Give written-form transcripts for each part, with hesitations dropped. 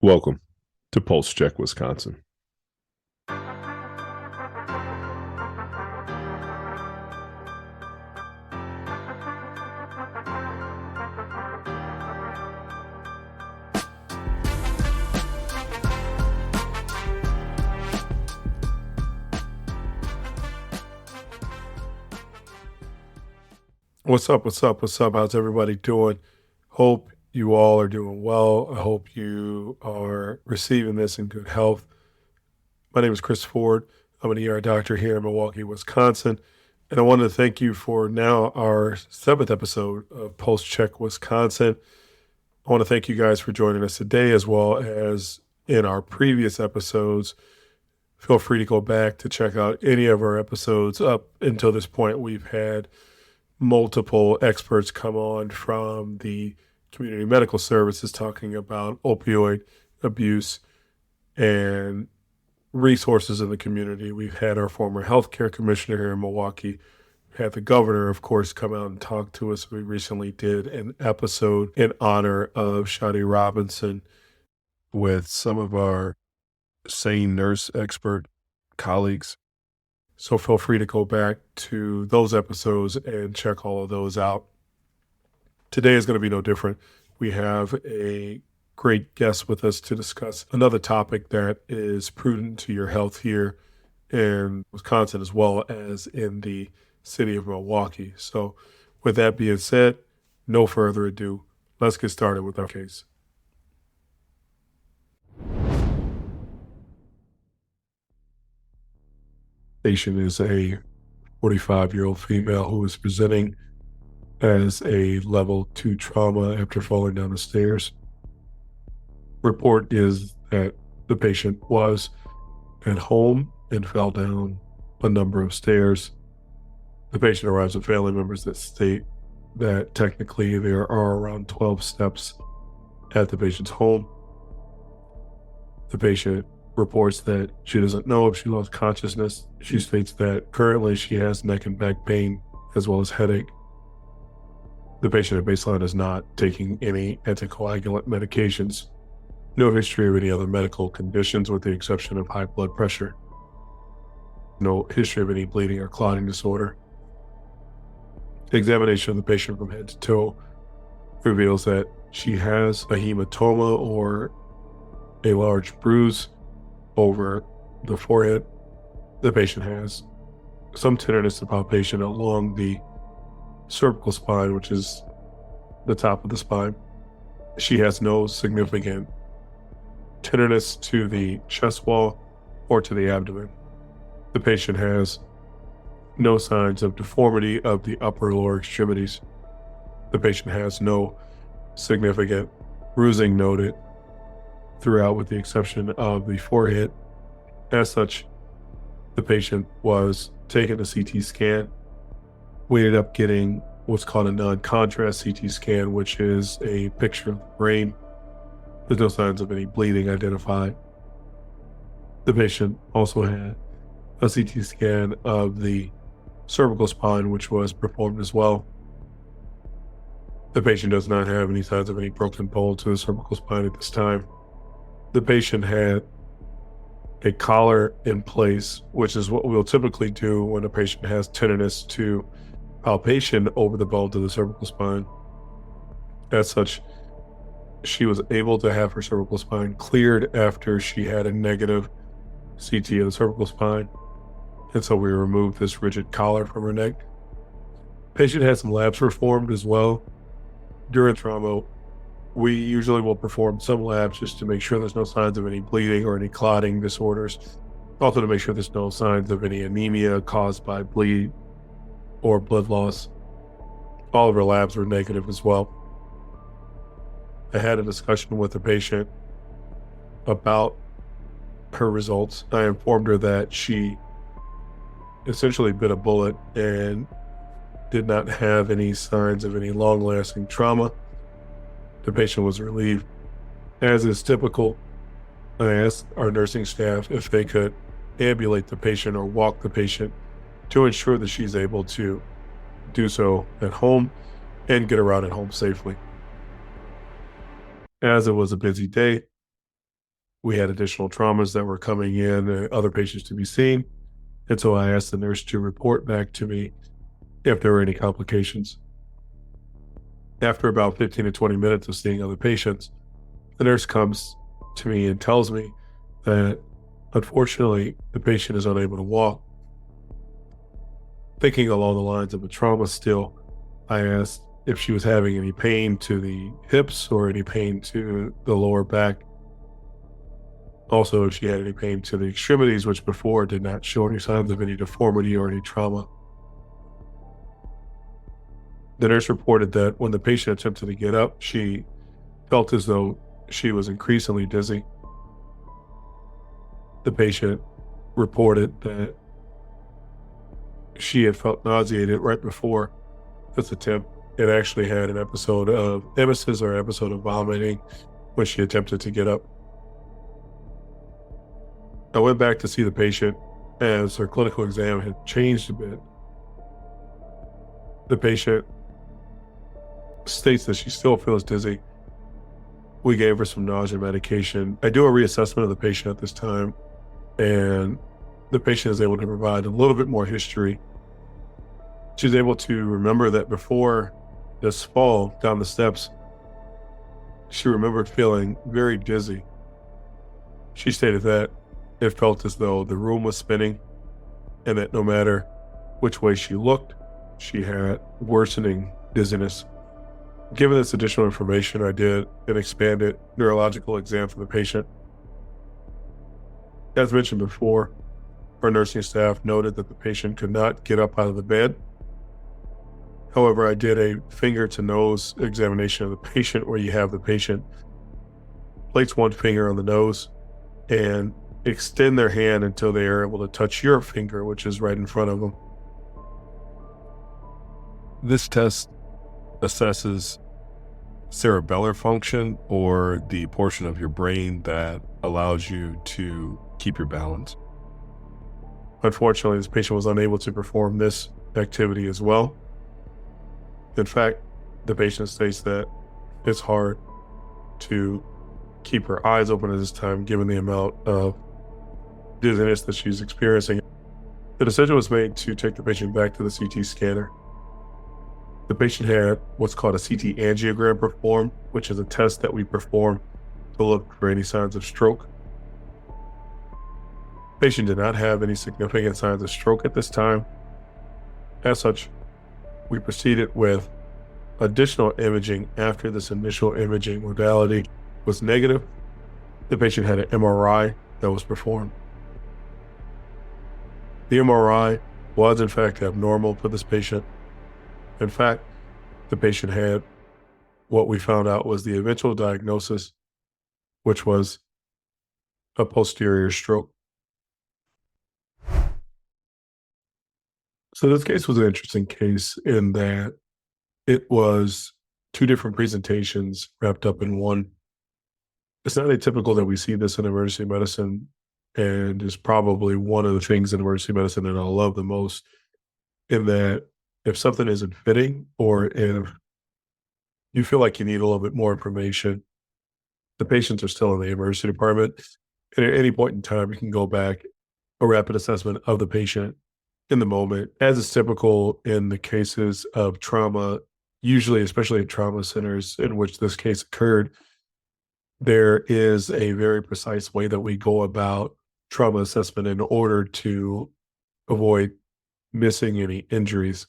Welcome to Pulse Check, Wisconsin. What's up? What's up? What's up? How's everybody doing? Hope you all are doing well. I hope you are receiving this in good health. My name is Chris Ford. I'm an ER doctor here in Milwaukee, Wisconsin. And I wanted to thank you for now our seventh episode of Pulse Check Wisconsin. I want to thank you guys for joining us today as well as in our previous episodes. Feel free to go back to check out any of our episodes up until this point. We've had multiple experts come on from the community medical services talking about opioid abuse and resources in the community. We've had our former healthcare commissioner here in Milwaukee, had the governor, of course, come out and talk to us. We recently did an episode in honor of Shadi Robinson with some of our SANE nurse expert colleagues. So feel free to go back to those episodes and check all of those out. Today is going to be no different. We have a great guest with us to discuss another topic that is prudent to your health here in Wisconsin as well as in the city of Milwaukee. So with that being said, no further ado, let's get started with our case. Patient is a 45-year-old female who is presenting as a level 2 trauma after falling down the stairs. Report is that the patient was at home and fell down a number of stairs. The patient arrives with family members that state that technically there are around 12 steps at the patient's home. The patient reports that she doesn't know if she lost consciousness. She states that currently she has neck and back pain as well as headache. The patient at baseline is not taking any anticoagulant medications. No history of any other medical conditions with the exception of high blood pressure. No history of any bleeding or clotting disorder. Examination of the patient from head to toe reveals that she has a hematoma or a large bruise over the forehead. The patient has some tenderness and palpation along the cervical spine, which is the top of the spine. She has no significant tenderness to the chest wall or to the abdomen. The patient has no signs of deformity of the upper or lower extremities. The patient has no significant bruising noted throughout with the exception of the forehead. As such, the patient was taken a CT scan. We ended up getting what's called a non-contrast CT scan, which is a picture of the brain. There's no signs of any bleeding identified. The patient also had a CT scan of the cervical spine, which was performed as well. The patient does not have any signs of any broken bone to the cervical spine at this time. The patient had a collar in place, which is what we'll typically do when a patient has tenderness to palpation over the bone to the cervical spine. As such, she was able to have her cervical spine cleared after she had a negative CT of the cervical spine. And so we removed this rigid collar from her neck. Patient had some labs performed as well. During trauma, we usually will perform some labs just to make sure there's no signs of any bleeding or any clotting disorders. Also to make sure there's no signs of any anemia caused by bleed or blood loss. All of our labs were negative as well. I had a discussion with the patient about her results. I informed her that she essentially bit a bullet and did not have any signs of any long-lasting trauma. The patient was relieved. As is typical, I asked our nursing staff if they could ambulate the patient or walk the patient to ensure that she's able to do so at home and get her out at home safely. As it was a busy day, We had additional traumas that were coming in, other patients to be seen. And so I asked the nurse to report back to me if there were any complications. After about 15 to 20 minutes of seeing other patients, the nurse comes to me and tells me that unfortunately the patient is unable to walk. Thinking along the lines of a trauma still, I asked if she was having any pain to the hips or any pain to the lower back. Also, if she had any pain to the extremities, which before did not show any signs of any deformity or any trauma. The nurse reported that when the patient attempted to get up, she felt as though she was increasingly dizzy. The patient reported that she had felt nauseated right before this attempt and actually had an episode of emesis or episode of vomiting when she attempted to get up. I went back to see the patient as her clinical exam had changed a bit. The patient states that she still feels dizzy. We gave her some nausea medication. I do a reassessment of the patient at this time, and the patient is able to provide a little bit more history. She's able to remember that before this fall down the steps, she remembered feeling very dizzy. She stated that it felt as though the room was spinning and that no matter which way she looked, she had worsening dizziness. Given this additional information, I did an expanded neurological exam for the patient. As mentioned before, our nursing staff noted that the patient could not get up out of the bed. However, I did a finger to nose examination of the patient where you have the patient place one finger on the nose and extend their hand until they are able to touch your finger, which is right in front of them. This test assesses cerebellar function, or the portion of your brain that allows you to keep your balance. Unfortunately, this patient was unable to perform this activity as well. In fact, the patient states that it's hard to keep her eyes open at this time given the amount of dizziness that she's experiencing. The decision was made to take the patient back to the CT scanner. The patient had what's called a CT angiogram performed, which is a test that we perform to look for any signs of stroke. The patient did not have any significant signs of stroke at this time. As such, we proceeded with additional imaging after this initial imaging modality was negative. The patient had an MRI that was performed. The MRI was in fact abnormal for this patient. In fact, the patient had what we found out was the eventual diagnosis, which was a posterior stroke. So this case was an interesting case in that it was two different presentations wrapped up in one. It's not atypical that we see this in emergency medicine, and is probably one of the things in emergency medicine that I love the most, in that if something isn't fitting or if you feel like you need a little bit more information, the patients are still in the emergency department. And at any point in time, you can go back, a rapid assessment of the patient in the moment, as is typical in the cases of trauma, usually, especially in trauma centers in which this case occurred. There is a very precise way that we go about trauma assessment in order to avoid missing any injuries.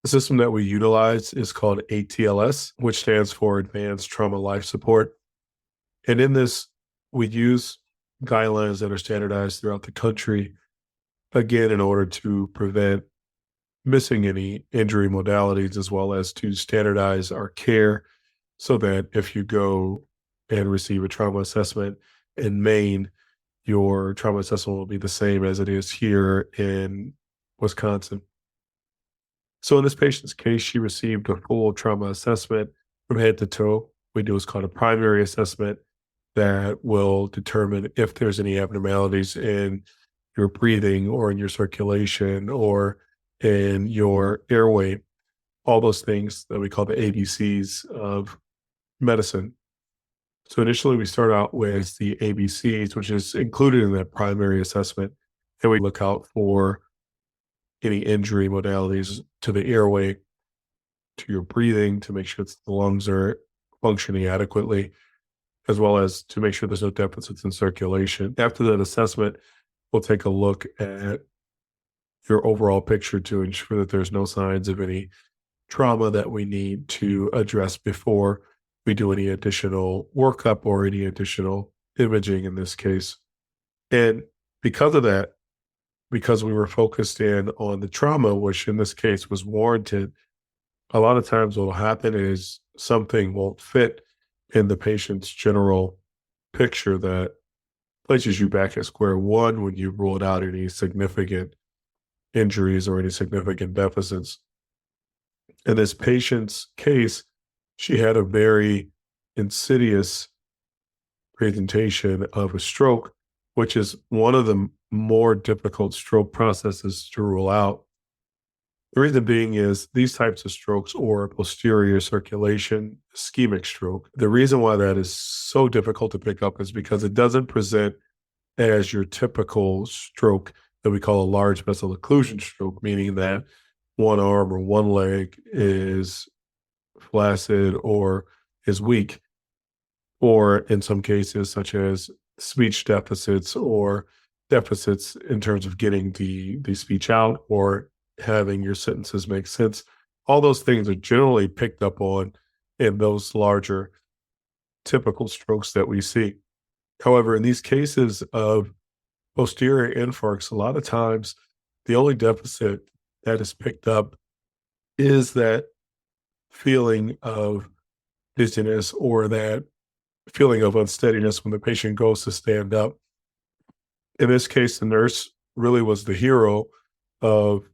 The system that we utilize is called ATLS, which stands for Advanced Trauma Life Support. And in this, we use guidelines that are standardized throughout the country, again, in order to prevent missing any injury modalities, as well as to standardize our care so that if you go and receive a trauma assessment in Maine, your trauma assessment will be the same as it is here in Wisconsin. So in this patient's case, she received a full trauma assessment from head to toe. We do what's called a primary assessment that will determine if there's any abnormalities in your breathing or in your circulation or in your airway, all those things that we call the ABCs of medicine. So initially, we start out with the ABCs, which is included in that primary assessment, and we look out for any injury modalities to the airway, to your breathing, to make sure the lungs are functioning adequately, as well as to make sure there's no deficits in circulation. After that assessment, we'll take a look at your overall picture to ensure that there's no signs of any trauma that we need to address before we do any additional workup or any additional imaging in this case. And because of that, because we were focused in on the trauma, which in this case was warranted, a lot of times what will happen is something won't fit in the patient's general picture that places you back at square one when you ruled out any significant injuries or any significant deficits. In this patient's case, she had a very insidious presentation of a stroke, which is one of the more difficult stroke processes to rule out. The reason being is these types of strokes, or posterior circulation ischemic stroke, the reason why that is so difficult to pick up is because it doesn't present as your typical stroke that we call a large vessel occlusion stroke, meaning that one arm or one leg is flaccid or is weak, or in some cases, such as speech deficits or deficits in terms of getting the speech out or having your sentences make sense. All those things are generally picked up on in those larger typical strokes that we see. However, in these cases of posterior infarcts, a lot of times the only deficit that is picked up is that feeling of dizziness or that feeling of unsteadiness when the patient goes to stand up. In this case, the nurse really was the hero of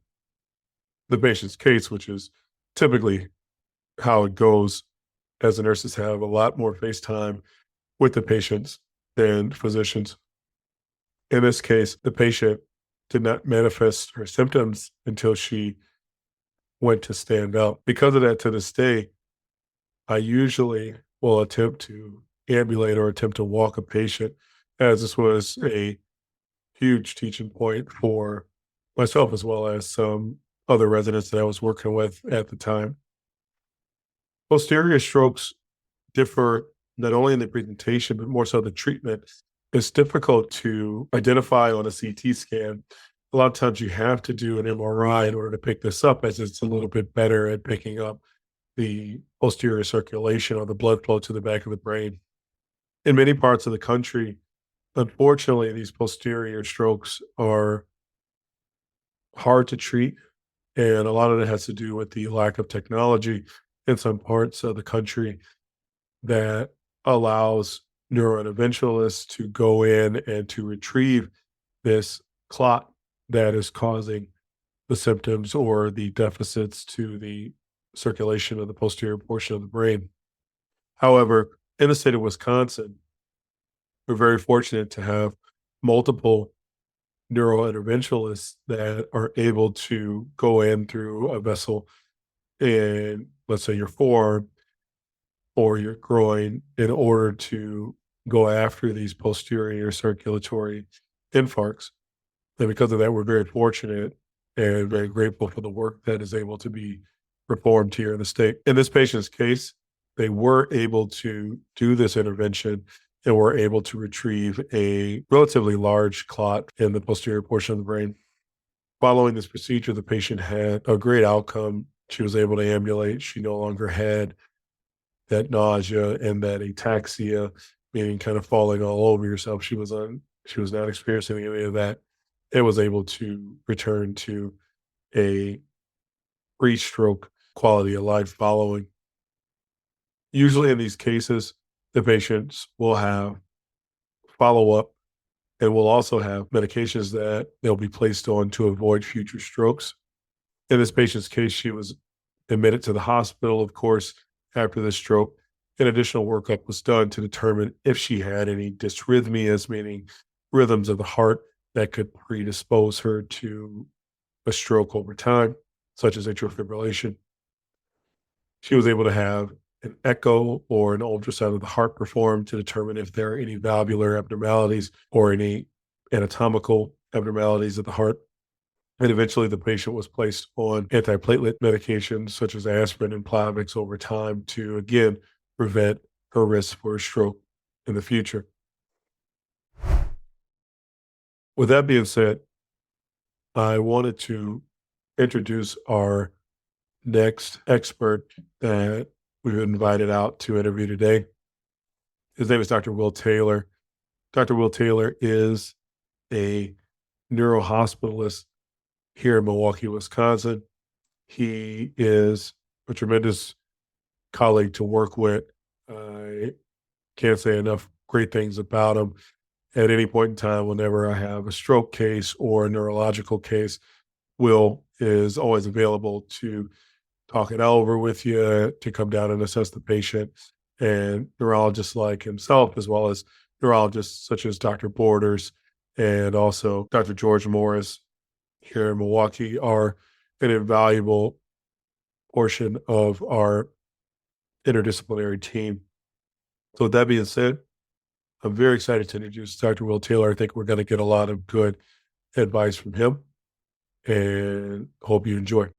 the patient's case, which is typically how it goes, as the nurses have a lot more face time with the patients than physicians. In this case, the patient did not manifest her symptoms until she went to stand up. Because of that, to this day, I usually will attempt to ambulate or attempt to walk a patient, as this was a huge teaching point for myself as well as some other residents that I was working with at the time. Posterior strokes differ not only in the presentation, but more so the treatment. It's difficult to identify on a CT scan. A lot of times you have to do an MRI in order to pick this up, as it's a little bit better at picking up the posterior circulation or the blood flow to the back of the brain. In many parts of the country, unfortunately, these posterior strokes are hard to treat, and a lot of it has to do with the lack of technology in some parts of the country that allows neurointerventionalists to go in and to retrieve this clot that is causing the symptoms or the deficits to the circulation of the posterior portion of the brain. However, in the state of Wisconsin, we're very fortunate to have multiple neurointerventionalists that are able to go in through a vessel in, let's say, your forearm or your groin in order to go after these posterior circulatory infarcts. And because of that, we're very fortunate and very grateful for the work that is able to be performed here in the state. In this patient's case, they were able to do this intervention and were able to retrieve a relatively large clot in the posterior portion of the brain. Following this procedure, the patient had a great outcome. She was able to ambulate. She no longer had that nausea and that ataxia, meaning kind of falling all over yourself. She was not experiencing any of that. It was able to return to a pre-stroke quality of life following. Usually in these cases, the patients will have follow-up and will also have medications that they'll be placed on to avoid future strokes. In this patient's case, she was admitted to the hospital, of course, after the stroke. An additional workup was done to determine if she had any dysrhythmias, meaning rhythms of the heart that could predispose her to a stroke over time, such as atrial fibrillation. She was able to have an echo or an ultrasound of the heart performed to determine if there are any valvular abnormalities or any anatomical abnormalities of the heart. And eventually the patient was placed on antiplatelet medications such as aspirin and Plavix over time to, again, prevent her risk for a stroke in the future. With that being said, I wanted to introduce our next expert that we've invited out to interview today. His name is Dr. Will Taylor. Dr. Will Taylor is a neurohospitalist here in Milwaukee, Wisconsin. He is a tremendous colleague to work with. I can't say enough great things about him. At any point in time, whenever I have a stroke case or a neurological case, Will is always available to talk it over with you, to come down and assess the patient. And neurologists like himself, as well as neurologists such as Dr. Borders and also Dr. George Morris here in Milwaukee, are an invaluable portion of our interdisciplinary team. So with that being said, I'm very excited to introduce Dr. Will Taylor. I think we're going to get a lot of good advice from him, and hope you enjoy.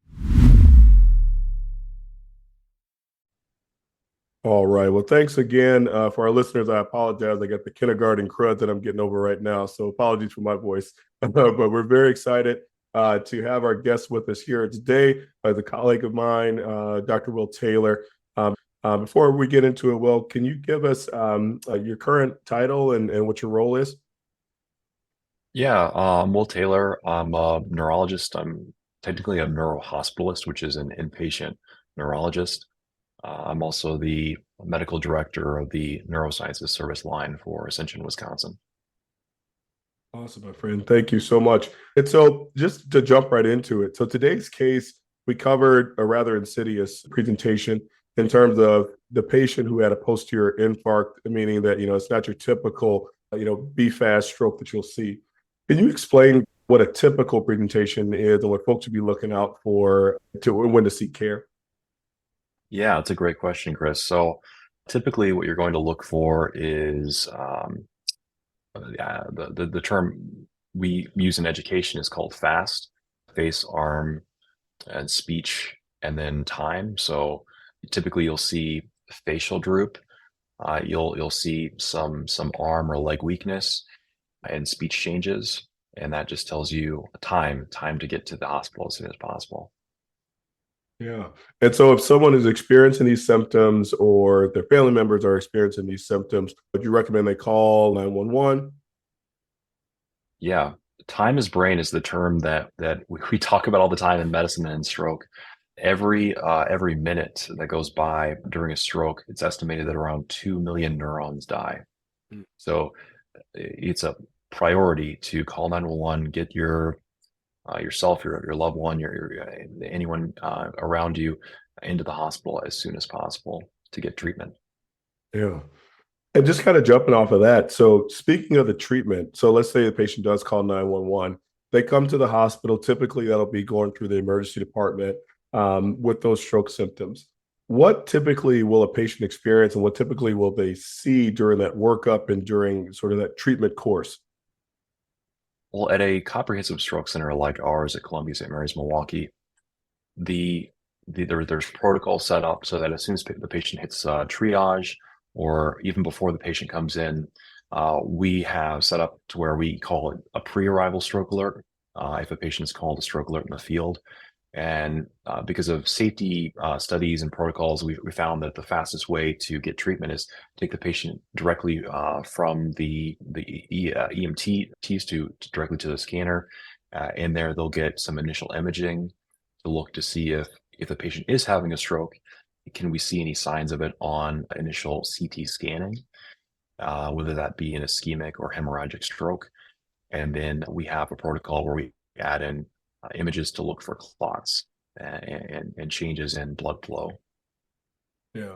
All right. Well, thanks again for our listeners. I apologize. I got the kindergarten crud that I'm getting over right now, so apologies for my voice. But we're very excited to have our guest with us here today, as a colleague of mine, Dr. Will Taylor. Before we get into it, Will, can you give us your current title and what your role is? Yeah, Will Taylor. I'm a neurologist. I'm technically a neurohospitalist, which is an inpatient neurologist. I'm also the medical director of the neurosciences service line for Ascension, Wisconsin. Awesome, my friend. Thank you so much. And so just to jump right into it. So today's case, we covered a rather insidious presentation in terms of the patient who had a posterior infarct, meaning that, it's not your typical, BFAST stroke that you'll see. Can you explain what a typical presentation is and what folks should be looking out for when to seek care? Yeah, it's a great question, Chris. So typically what you're going to look for is the term we use in education is called FAST: face, arm, and speech, and then time. So typically you'll see facial droop, you'll see some arm or leg weakness and speech changes, and that just tells you time to get to the hospital as soon as possible. Yeah. And so if someone is experiencing these symptoms or their family members are experiencing these symptoms, would you recommend they call 911? Yeah, time is brain is the term that we talk about all the time in medicine and in stroke. Every minute that goes by during a stroke, it's estimated that around 2 million neurons die. So it's a priority to call 911, get yourself, your loved one, anyone around you into the hospital as soon as possible to get treatment. Yeah. And just kind of jumping off of that. So speaking of the treatment, so let's say the patient does call 911. They come to the hospital. Typically, that'll be going through the emergency department with those stroke symptoms. What typically will a patient experience and what typically will they see during that workup and during sort of that treatment course? Well, at a comprehensive stroke center like ours at Columbia St. Mary's, Milwaukee, there's protocol set up so that as soon as the patient hits triage, or even before the patient comes in, we have set up to where we call it a pre-arrival stroke alert if a patient is called a stroke alert in the field. And because of safety studies and protocols, we found that the fastest way to get treatment is take the patient directly from the EMTs to directly to the scanner. And there they'll get some initial imaging to look to see if the patient is having a stroke. Can we see any signs of it on initial CT scanning, whether that be an ischemic or hemorrhagic stroke? And then we have a protocol where we add in images to look for clots and changes in blood flow. Yeah.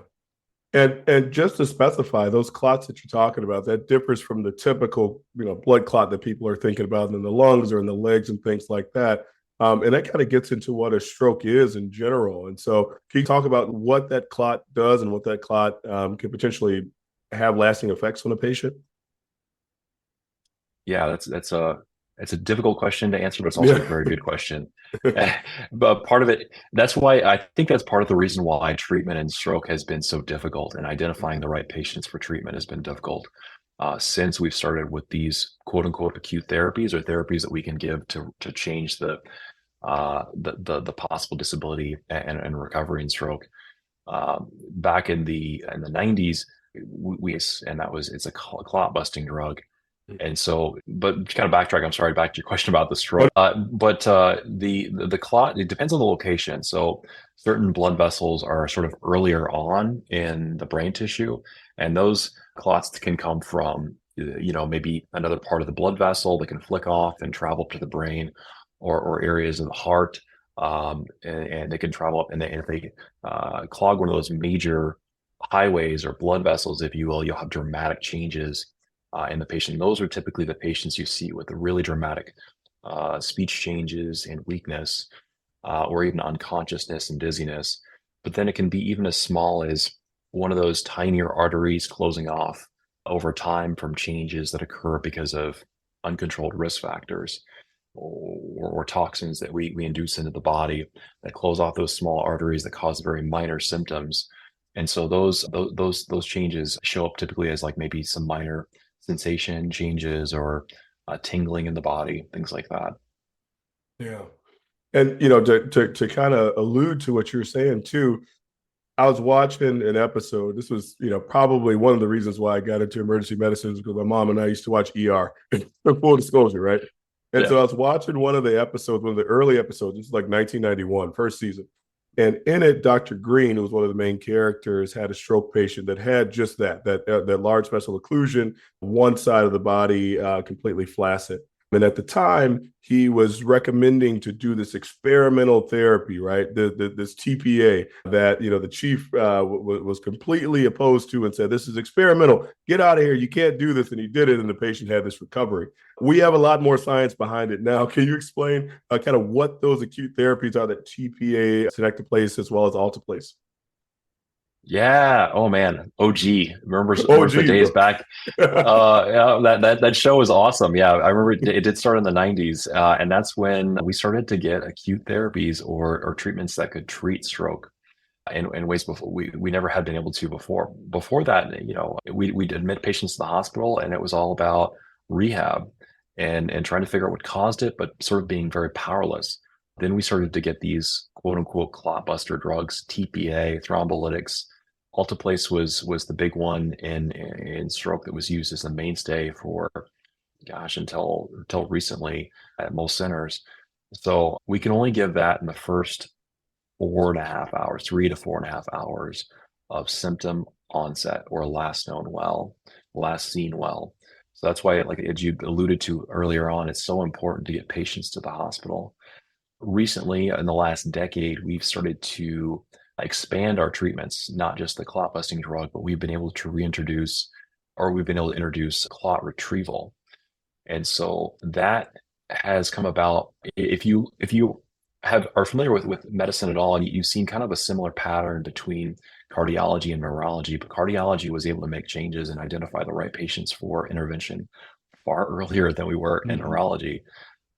And just to specify, those clots that you're talking about, that differs from the typical, blood clot that people are thinking about in the lungs or in the legs and things like that. And that kind of gets into what a stroke is in general. And so, can you talk about what that clot does and what that clot can potentially have lasting effects on a patient? Yeah, that's a it's a difficult question to answer, but it's also a very good question. But part of it, that's why I think that's part of the reason why treatment in stroke has been so difficult, and identifying the right patients for treatment has been difficult. Since we've started with these quote unquote acute therapies, or therapies that we can give to change the possible disability and recovery in stroke. Back in the 90s, and that was, it's a clot busting drug. And so, but to kind of backtrack, I'm sorry, back to your question about the stroke. But the clot, it depends on the location. So certain blood vessels are sort of earlier on in the brain tissue, and those clots can come from, maybe another part of the blood vessel that can flick off and travel to the brain, or areas of the heart, and they can travel up. And if they clog one of those major highways or blood vessels, if you will, you'll have dramatic changes in the patient. Those are typically the patients you see with the really dramatic speech changes and weakness, or even unconsciousness and dizziness. But then it can be even as small as one of those tinier arteries closing off over time from changes that occur because of uncontrolled risk factors, or toxins that we induce into the body that close off those small arteries that cause very minor symptoms. And so those changes show up typically as like maybe some minor sensation changes, or tingling in the body, things like that. Yeah. And, to kind of allude to what you're saying too, I was watching an episode. This was, probably one of the reasons why I got into emergency medicine, is because my mom and I used to watch ER. Full disclosure, right? And so I was watching one of the episodes, one of the early episodes. This is like 1991, first season. And in it, Dr. Green, who was one of the main characters, had a stroke patient that had just that large vessel occlusion, one side of the body completely flaccid. And at the time, he was recommending to do this experimental therapy, right? This TPA that, the chief was completely opposed to, and said, this is experimental. Get out of here. You can't do this. And he did it, and the patient had this recovery. We have a lot more science behind it now. Can you explain kind of what those acute therapies are that TPA, Tenecteplase, as well as Alteplase? Yeah. Oh man. OG. Remember the days back. That show was awesome. Yeah, I remember it did start in the 90s, and that's when we started to get acute therapies or treatments that could treat stroke in ways before we never had been able to before. Before that, we'd admit patients to the hospital, and it was all about rehab and trying to figure out what caused it, but sort of being very powerless. Then we started to get these quote unquote clot buster drugs, TPA, thrombolytics. Alteplase was the big one in stroke that was used as the mainstay for, until recently at most centers. So we can only give that in the first 4.5 hours, 3 to 4.5 hours of symptom onset, or last seen well. So that's why, like as you alluded to earlier on, it's so important to get patients to the hospital. Recently, in the last decade, we've started to expand our treatments, not just the clot busting drug, but we've been able to introduce clot retrieval. And so that has come about. If you are familiar with medicine at all, and you've seen kind of a similar pattern between cardiology and neurology, but cardiology was able to make changes and identify the right patients for intervention far earlier than we were in neurology.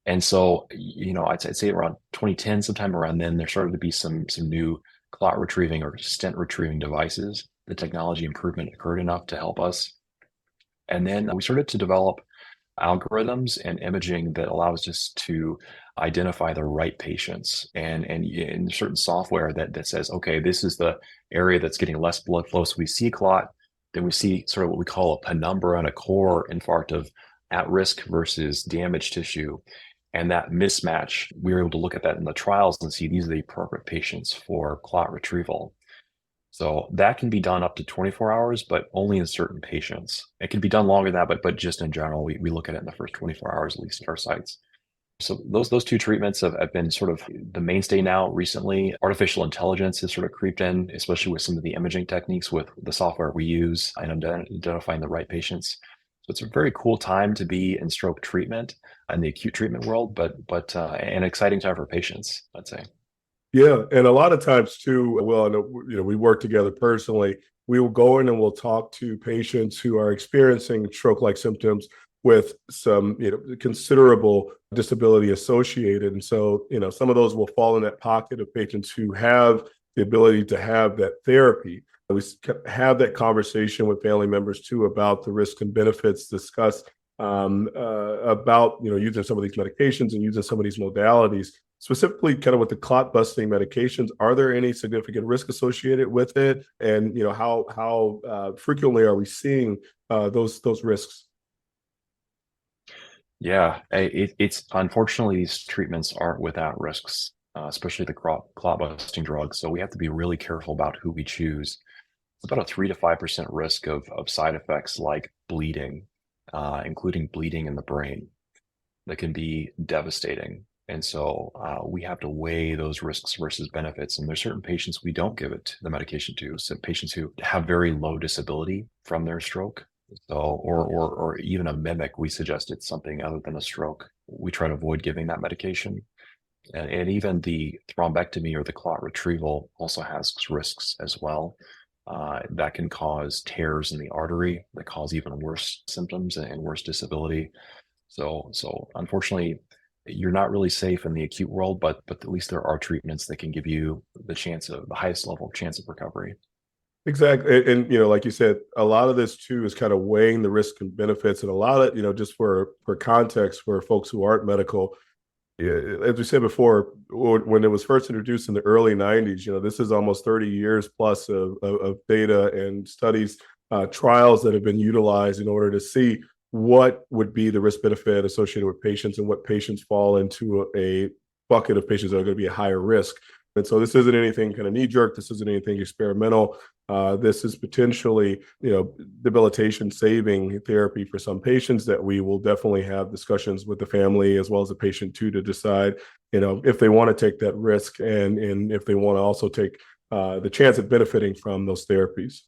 And so, I'd say around 2010, sometime around then, there started to be some new clot retrieving or stent retrieving devices. The technology improvement occurred enough to help us. And then we started to develop algorithms and imaging that allows us to identify the right patients, and in certain software that says, okay, this is the area that's getting less blood flow. So we see a clot, then we see sort of what we call a penumbra and a core infarct of at-risk versus damaged tissue. And that mismatch, we were able to look at that in the trials and see these are the appropriate patients for clot retrieval. So that can be done up to 24 hours, but only in certain patients. It can be done longer than that, but just in general, we look at it in the first 24 hours, at least at our sites. So those two treatments have been sort of the mainstay now recently. Artificial intelligence has sort of creeped in, especially with some of the imaging techniques with the software we use and identifying the right patients. it's a very cool time to be in stroke treatment in the acute treatment world, but an exciting time for patients, I'd say. Yeah, and a lot of times too, well, I know, we work together personally. We will go in and we'll talk to patients who are experiencing stroke-like symptoms with some, considerable disability associated. And so, some of those will fall in that pocket of patients who have the ability to have that therapy. We have that conversation with family members too about the risks and benefits, discuss about using some of these medications and using some of these modalities, specifically kind of with the clot busting medications. Are there any significant risk associated with it? And how frequently are we seeing those risks? Yeah, it's unfortunately these treatments aren't without risks, especially the clot busting drugs. So we have to be really careful about who we choose. It's about a 3 to 5% risk of side effects like bleeding, including bleeding in the brain, that can be devastating. And so we have to weigh those risks versus benefits. And there's certain patients we don't give the medication to. So patients who have very low disability from their stroke, so or even a mimic, we suggest it's something other than a stroke. We try to avoid giving that medication. And even the thrombectomy or the clot retrieval also has risks as well. That can cause tears in the artery that cause even worse symptoms and worse disability. So unfortunately, you're not really safe in the acute world, but at least there are treatments that can give you the highest level of chance of recovery. Exactly. And, like you said, a lot of this too is kind of weighing the risks and benefits. And a lot of, just for context, for folks who aren't medical, as we said before, when it was first introduced in the early 90s, this is almost 30 years plus of data and studies, trials that have been utilized in order to see what would be the risk benefit associated with patients and what patients fall into a bucket of patients that are going to be a higher risk. And so this isn't anything kind of knee jerk. This isn't anything experimental. This is potentially, debilitation saving therapy for some patients that we will definitely have discussions with the family as well as the patient too, to decide, if they want to take that risk and if they want to also take the chance of benefiting from those therapies.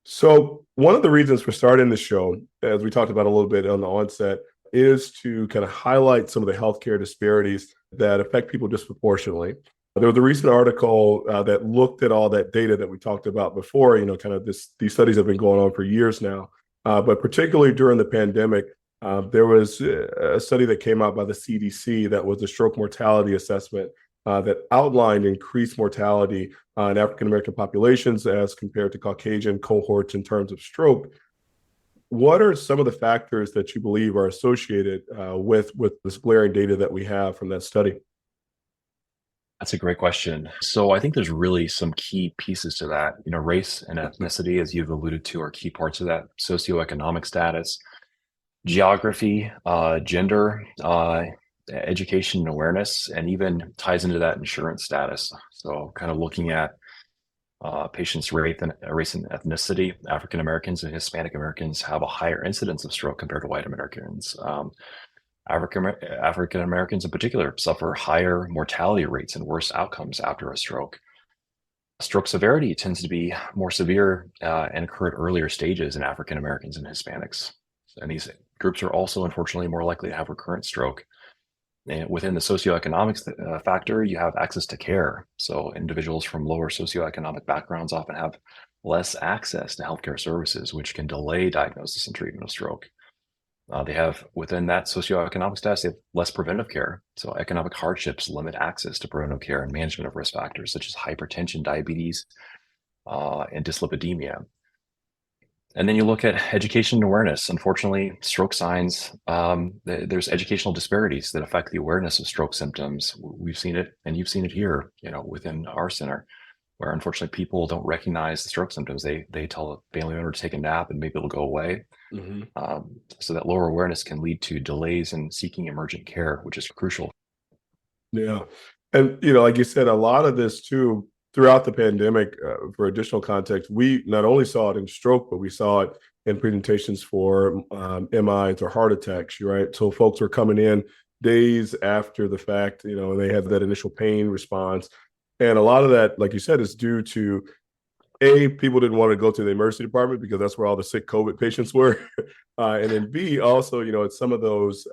So one of the reasons for starting the show, as we talked about a little bit on the onset, is to kind of highlight some of the healthcare disparities that affect people disproportionately. There was a recent article that looked at all that data that we talked about before. Kind of these studies have been going on for years now, but particularly during the pandemic, there was a study that came out by the CDC that was a stroke mortality assessment that outlined increased mortality in African American populations as compared to Caucasian cohorts in terms of stroke. What are some of the factors that you believe are associated with this glaring data that we have from that study? That's a great question. So I think there's really some key pieces to that. Race and ethnicity, as you've alluded to, are key parts of that. Socioeconomic status, geography, gender, education and awareness, and even ties into that insurance status. So kind of looking at patients' race and ethnicity. African Americans and Hispanic Americans have a higher incidence of stroke compared to white Americans. African Americans in particular suffer higher mortality rates and worse outcomes after a stroke. Stroke severity tends to be more severe and occur at earlier stages in African Americans and Hispanics. And these groups are also unfortunately more likely to have recurrent stroke. And within the socioeconomic factor, you have access to care. So individuals from lower socioeconomic backgrounds often have less access to healthcare services, which can delay diagnosis and treatment of stroke. They have, within that socioeconomic status, they have less preventive care. So economic hardships limit access to preventive care and management of risk factors such as hypertension, diabetes, and dyslipidemia. And then you look at education and awareness. Unfortunately, stroke signs, there's educational disparities that affect the awareness of stroke symptoms. We've seen it, and you've seen it here, within our center, where unfortunately people don't recognize the stroke symptoms. They tell a family member to take a nap and maybe it'll go away. Mm-hmm. So that lower awareness can lead to delays in seeking emergent care, which is crucial. Yeah. And, like you said, a lot of this too, throughout the pandemic, for additional context, we not only saw it in stroke, but we saw it in presentations for MIs or heart attacks, right? So folks were coming in days after the fact, and they have that initial pain response. And a lot of that, like you said, is due to A, people didn't want to go to the emergency department because that's where all the sick COVID patients were. And then B, also, it's some of those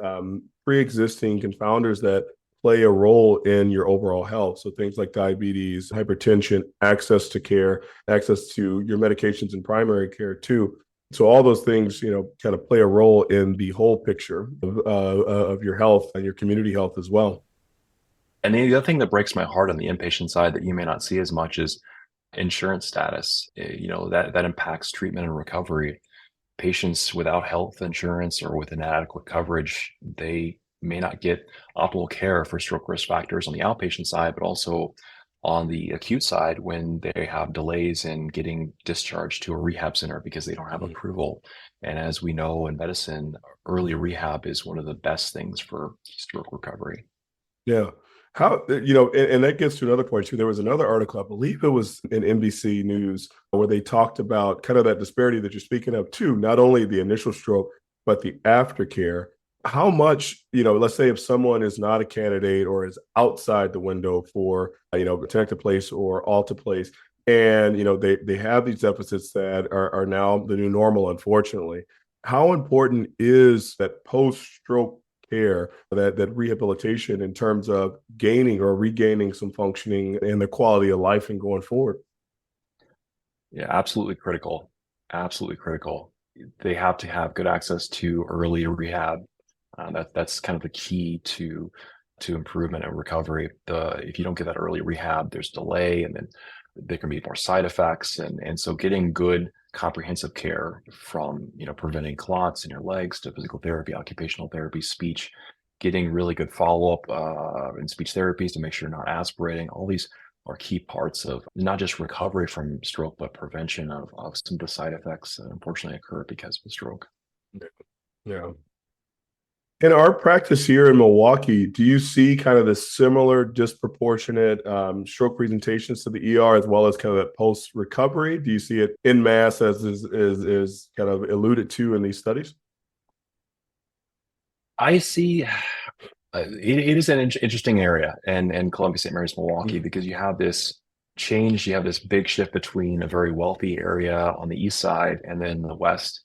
pre-existing confounders that play a role in your overall health. So things like diabetes, hypertension, access to care, access to your medications and primary care too. So all those things, kind of play a role in the whole picture of your health and your community health as well. And the other thing that breaks my heart on the inpatient side that you may not see as much is insurance status. That impacts treatment and recovery. Patients without health insurance or with inadequate coverage, they may not get optimal care for stroke risk factors on the outpatient side, but also on the acute side when they have delays in getting discharged to a rehab center because they don't have approval. And as we know in medicine, early rehab is one of the best things for stroke recovery. Yeah. How, and that gets to another point too. There was another article, I believe it was in NBC News, where they talked about kind of that disparity that you're speaking of too, not only the initial stroke, but the aftercare. How much, let's say if someone is not a candidate or is outside the window for, Tenecteplase or Alteplase, and, they have these deficits that are now the new normal, unfortunately. How important is that post-stroke care, that rehabilitation in terms of gaining or regaining some functioning and the quality of life and going forward? Yeah, absolutely critical. Absolutely critical. They have to have good access to early rehab. That's kind of the key to improvement and recovery. If you don't get that early rehab, there's delay, and then there can be more side effects. And so getting good comprehensive care from preventing clots in your legs to physical therapy, occupational therapy, speech, getting really good follow-up in speech therapies to make sure you're not aspirating. All these are key parts of not just recovery from stroke, but prevention of some of the side effects that unfortunately occur because of stroke. Yeah. In our practice here in Milwaukee, do you see kind of the similar disproportionate stroke presentations to the ER as well as kind of that post-recovery? Do you see it in mass as is kind of alluded to in these studies? I see it is an interesting area in Columbia St. Mary's, Milwaukee, because you have this change, you have this big shift between a very wealthy area on the east side and then the west.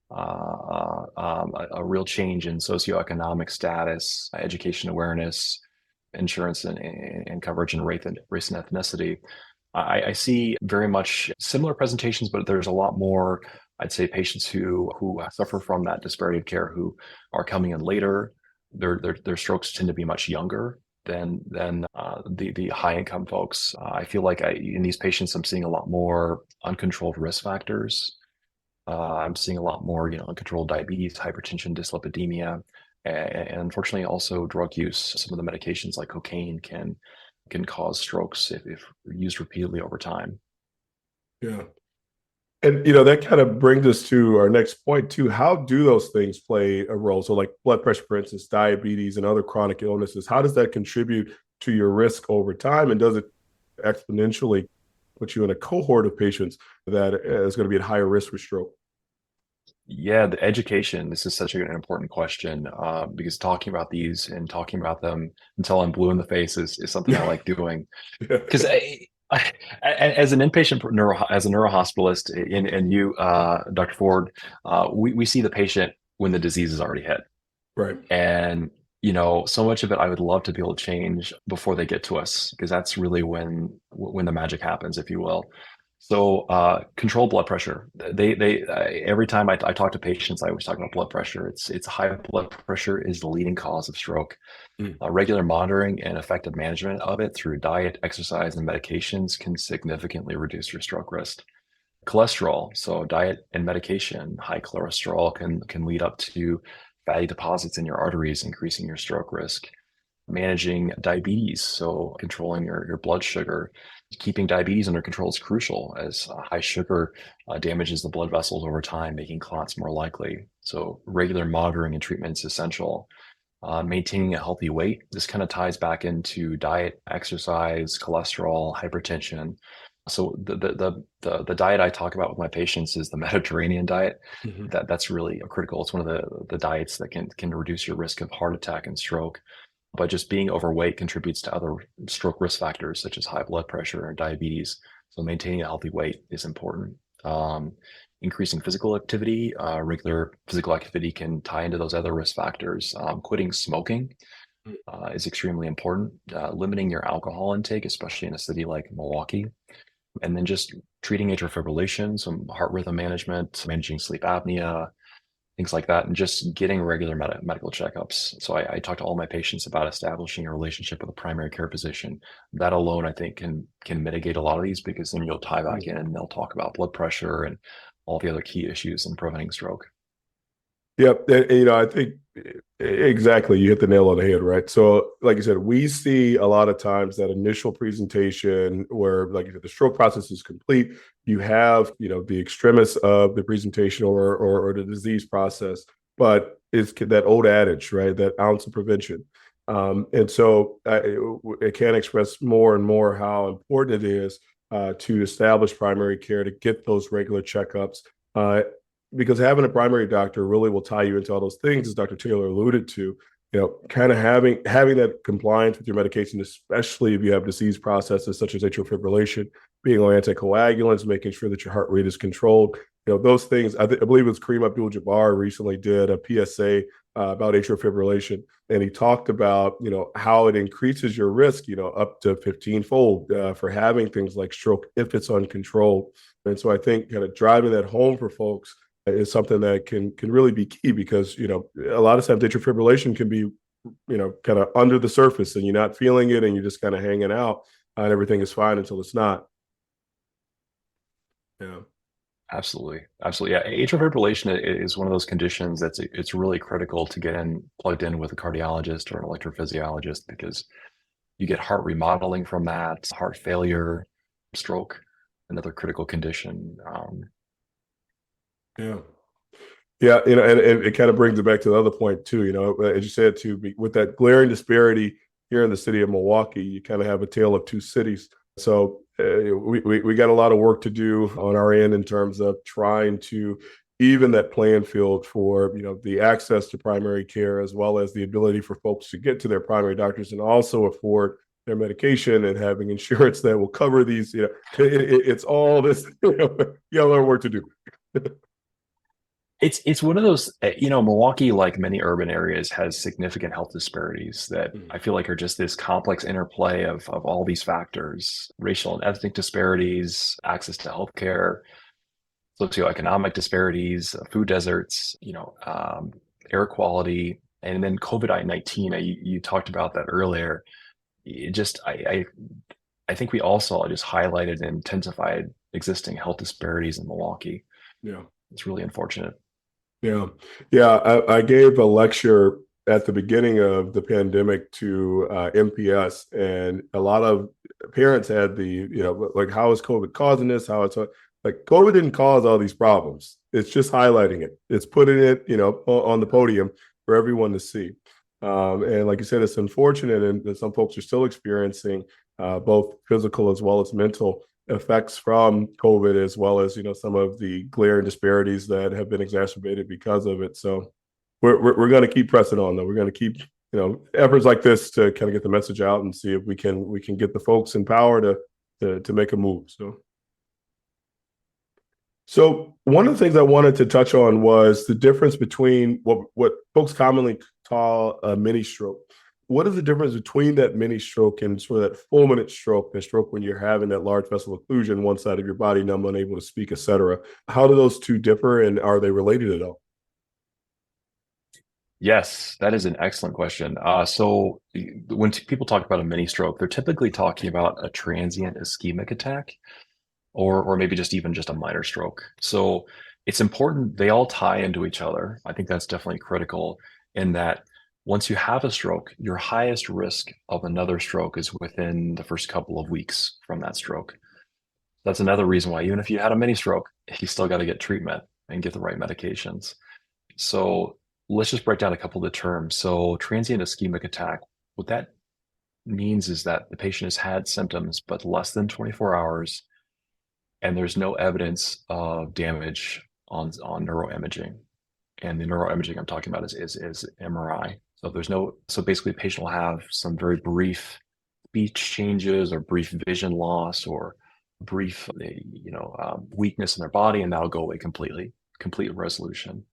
A real change in socioeconomic status, education awareness, insurance and coverage, and race and ethnicity. I see very much similar presentations, but there's a lot more, I'd say, patients who suffer from that disparity of care who are coming in later. Their strokes tend to be much younger than the high income folks. I feel like in these patients, I'm seeing a lot more uncontrolled risk factors. I'm seeing a lot more, uncontrolled diabetes, hypertension, dyslipidemia, and unfortunately also drug use. Some of the medications like cocaine can cause strokes if used repeatedly over time. Yeah. And, that kind of brings us to our next point too. How do those things play a role? So like blood pressure, for instance, diabetes and other chronic illnesses, how does that contribute to your risk over time? And does it exponentially put you in a cohort of patients that is going to be at higher risk for stroke? Yeah, the education. This is such an important question because talking about these and talking about them until I'm blue in the face is something I like doing. Because as an inpatient as a neurohospitalist, and you, Dr. Ford, we see the patient when the disease is already hit. Right. And so much of it I would love to be able to change before they get to us, because that's really when the magic happens, if you will. So control blood pressure. Every time I talk to patients, I always talk about blood pressure. It's high blood pressure is the leading cause of stroke. Regular monitoring and effective management of it through diet, exercise, and medications can significantly reduce your stroke risk. Cholesterol, so diet and medication, high cholesterol can lead up to fatty deposits in your arteries, increasing your stroke risk. Managing diabetes, so controlling your blood sugar. Keeping diabetes under control is crucial, as high sugar damages the blood vessels over time, making clots more likely. So regular monitoring and treatment is essential. Maintaining a healthy weight. This kind of ties back into diet, exercise, cholesterol, hypertension. So the diet I talk about with my patients is the Mediterranean diet. That's really critical. It's one of the diets that can reduce your risk of heart attack and stroke. But just being overweight contributes to other stroke risk factors such as high blood pressure and diabetes. So maintaining a healthy weight is important. Increasing physical activity, regular physical activity can tie into those other risk factors. Quitting smoking is extremely important. Limiting your alcohol intake, especially in a city like Milwaukee, and then just treating atrial fibrillation, some heart rhythm management, managing sleep apnea, things like that, and just getting regular medical checkups. So I talk to all my patients about establishing a relationship with a primary care physician. That alone, I think, can mitigate a lot of these, because then you'll tie back in and they'll talk about blood pressure and all the other key issues in preventing stroke. Yep. And, I think exactly, you hit the nail on the head, right? So, like you said, we see a lot of times that initial presentation where, like you said, the stroke process is complete. You have, the extremis of the presentation or the disease process, but it's that old adage, right? That ounce of prevention. And so I can't express more and more how important it is to establish primary care, to get those regular checkups. Because having a primary doctor really will tie you into all those things, as Dr. Taylor alluded to, kind of having that compliance with your medication, especially if you have disease processes such as atrial fibrillation, being on anticoagulants, making sure that your heart rate is controlled. Those things, I believe it was Kareem Abdul-Jabbar recently did a PSA about atrial fibrillation. And he talked about, how it increases your risk, up to 15-fold for having things like stroke if it's uncontrolled. And so I think kind of driving that home for folks is something that can really be key, because a lot of times atrial fibrillation can be kind of under the surface and you're not feeling it and you're just kind of hanging out and everything is fine until it's not. Yeah, Absolutely. Yeah, atrial fibrillation is one of those conditions it's really critical to get plugged in with a cardiologist or an electrophysiologist, because you get heart remodeling from that, heart failure, stroke, another critical condition. Yeah. Yeah, and it kind of brings it back to the other point too, as you said, too, with that glaring disparity here in the city of Milwaukee, you kind of have a tale of two cities. So we got a lot of work to do on our end in terms of trying to even that playing field for, the access to primary care, as well as the ability for folks to get to their primary doctors and also afford their medication and having insurance that will cover these. It's all this, you got a lot of work to do. It's one of those, Milwaukee, like many urban areas, has significant health disparities that I feel like are just this complex interplay of all these factors: racial and ethnic disparities, access to healthcare, socioeconomic disparities, food deserts, air quality, and then COVID-19. You talked about that earlier. It just, I think we all saw it just highlighted and intensified existing health disparities in Milwaukee. Yeah. It's really unfortunate. Yeah. I gave a lecture at the beginning of the pandemic to MPS, and a lot of parents had like, how is COVID causing this? How it's like COVID didn't cause all these problems. It's just highlighting it. It's putting it, on the podium for everyone to see. And like you said, it's unfortunate, and some folks are still experiencing both physical as well as mental effects from COVID, as well as some of the glaring disparities that have been exacerbated because of it. So we're going to keep pressing on, though. We're going to keep efforts like this to kind of get the message out and see if we can get the folks in power to make a move. So one of the things I wanted to touch on was the difference between what folks commonly call a mini stroke. What is the difference between that mini stroke and sort of that fulminant stroke, the stroke when you're having that large vessel occlusion, one side of your body numb, unable to speak, et cetera? How do those two differ, and are they related at all? Yes, that is an excellent question. So when people talk about a mini stroke, they're typically talking about a transient ischemic attack, or maybe just a minor stroke. So it's important, they all tie into each other. I think that's definitely critical, in that once you have a stroke, your highest risk of another stroke is within the first couple of weeks from that stroke. That's another reason why, even if you had a mini stroke, you still got to get treatment and get the right medications. So let's just break down a couple of the terms. So transient ischemic attack, what that means is that the patient has had symptoms, but less than 24 hours, and there's no evidence of damage on neuroimaging. And the neuroimaging I'm talking about is MRI. So basically the patient will have some very brief speech changes or brief vision loss or brief, weakness in their body, and that'll go away completely, complete resolution.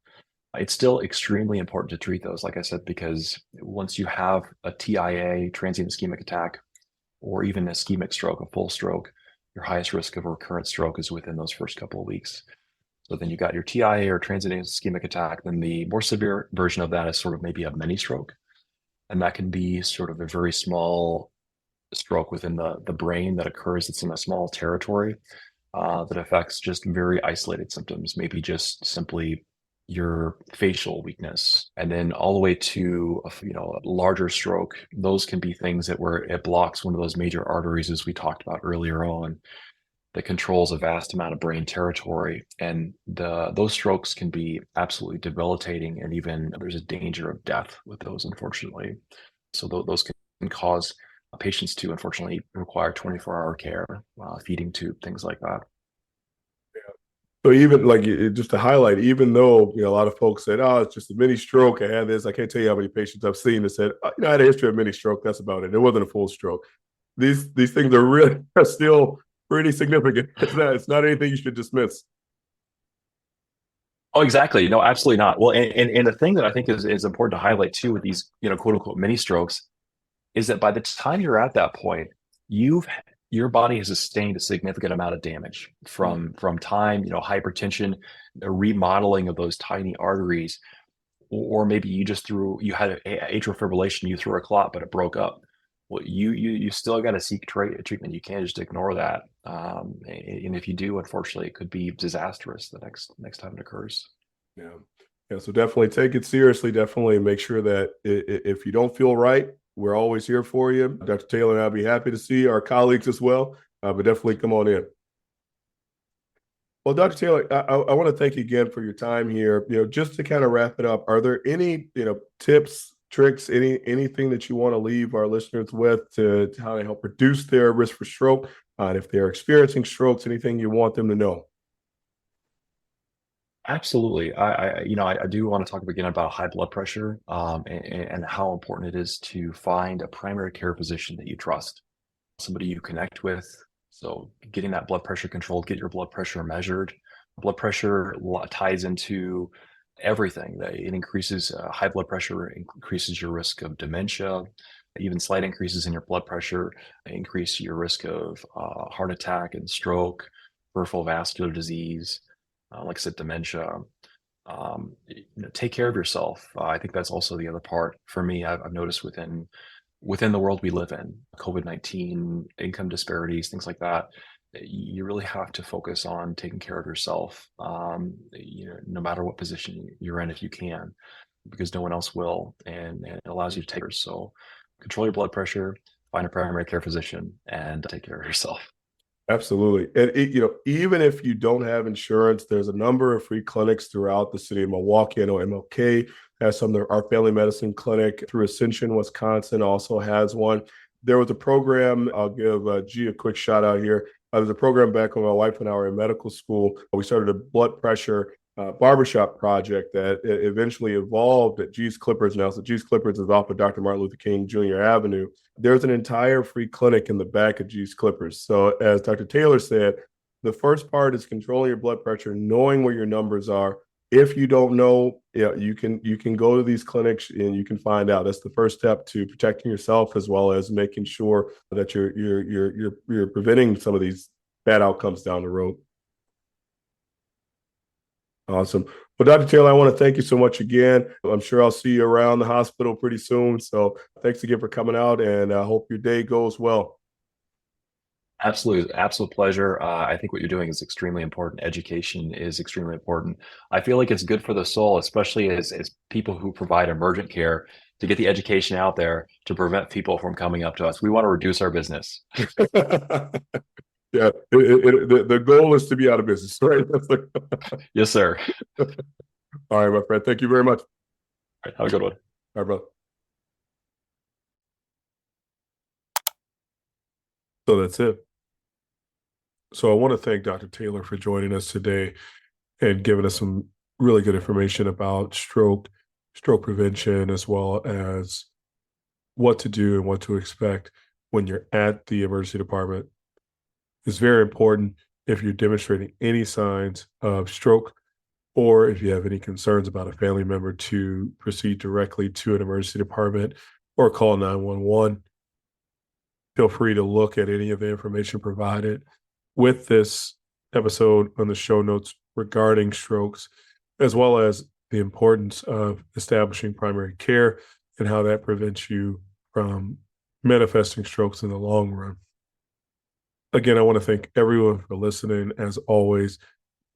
It's still extremely important to treat those, like I said, because once you have a TIA, transient ischemic attack, or even ischemic stroke, a full stroke, your highest risk of recurrent stroke is within those first couple of weeks. So then you got your TIA or transient ischemic attack. Then the more severe version of that is sort of maybe a mini stroke. And that can be sort of a very small stroke within the brain that occurs. It's in a small territory that affects just very isolated symptoms, maybe just simply your facial weakness, and then all the way to a larger stroke. Those can be things that where it blocks one of those major arteries, as we talked about earlier on, that controls a vast amount of brain territory. And those strokes can be absolutely debilitating, and even there's a danger of death with those, unfortunately. So those can cause patients to unfortunately require 24-hour care, feeding tube, things like that. So even like just to highlight, even though a lot of folks said, "Oh, it's just a mini stroke. I had this." I can't tell you how many patients I've seen that said, "I had a history of mini stroke. That's about it. It wasn't a full stroke." These things are really are still pretty significant. It's not anything you should dismiss. Oh, exactly. No, absolutely not. Well, and the thing that I think is important to highlight too with these, quote unquote mini strokes, is that by the time you're at that point, your body has sustained a significant amount of damage from time, hypertension, the remodeling of those tiny arteries, or maybe you had atrial fibrillation, you threw a clot, but it broke up. Well, you still got to seek treatment. You can't just ignore that. And if you do, unfortunately, it could be disastrous the next time it occurs. Yeah. So definitely take it seriously. Definitely make sure that if you don't feel right, we're always here for you. Dr. Taylor and I'll be happy to see our colleagues as well, but definitely come on in. Well, Dr. Taylor, I want to thank you again for your time here. Just to kind of wrap it up, are there any, tips, tricks, anything that you want to leave our listeners with to how to help reduce their risk for stroke? And if they're experiencing strokes, anything you want them to know? Absolutely. I do want to talk again about high blood pressure, and how important it is to find a primary care physician that you trust, somebody you connect with. So getting that blood pressure controlled, get your blood pressure measured. Blood pressure ties into everything. It increases high blood pressure, increases your risk of dementia. Even slight increases in your blood pressure increase your risk of heart attack and stroke, peripheral vascular disease, like I said, dementia. Take care of yourself. I think that's also the other part for me. I've noticed within the world we live in, COVID-19, income disparities, things like that, you really have to focus on taking care of yourself, no matter what position you're in, if you can, because no one else will, and it allows you to take care. So control your blood pressure, find a primary care physician, and take care of yourself. Absolutely. And even if you don't have insurance, there's a number of free clinics throughout the city of Milwaukee. I know MLK has some. Our family medicine clinic through Ascension, Wisconsin also has one. There was a program, I'll give G a quick shout out here. There's a program back when my wife and I were in medical school. We started a blood pressure barbershop project that eventually evolved at G's Clippers now. So G's Clippers is off of Dr. Martin Luther King Jr. Avenue. There's an entire free clinic in the back of G's Clippers. So as Dr. Taylor said, the first part is controlling your blood pressure, knowing where your numbers are. If you don't know, you can go to these clinics and you can find out. That's the first step to protecting yourself, as well as making sure that you're preventing some of these bad outcomes down the road. Awesome. Well, Dr. Taylor, I want to thank you so much again. I'm sure I'll see you around the hospital pretty soon. So thanks again for coming out, and I hope your day goes well. Absolutely. Absolute pleasure. I think what you're doing is extremely important. Education is extremely important. I feel like it's good for the soul, especially as people who provide emergent care, to get the education out there to prevent people from coming up to us. We want to reduce our business. Yeah, the goal is to be out of business, right? Yes, sir. All right, my friend. Thank you very much. All right, have a good one. All right, brother. So that's it. So I want to thank Dr. Taylor for joining us today and giving us some really good information about stroke prevention, as well as what to do and what to expect when you're at the emergency department is very important if you're demonstrating any signs of stroke, or if you have any concerns about a family member, to proceed directly to an emergency department or call 911. Feel free to look at any of the information provided with this episode on the show notes regarding strokes, as well as the importance of establishing primary care and how that prevents you from manifesting strokes in the long run. Again, I want to thank everyone for listening. As always,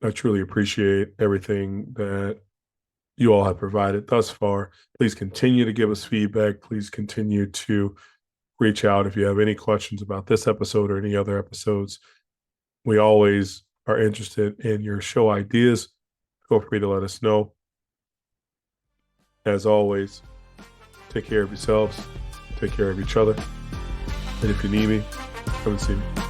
I truly appreciate everything that you all have provided thus far. Please continue to give us feedback. Please continue to reach out if you have any questions about this episode or any other episodes. We always are interested in your show ideas. Feel free to let us know. As always, take care of yourselves, take care of each other. And if you need me, come and see me.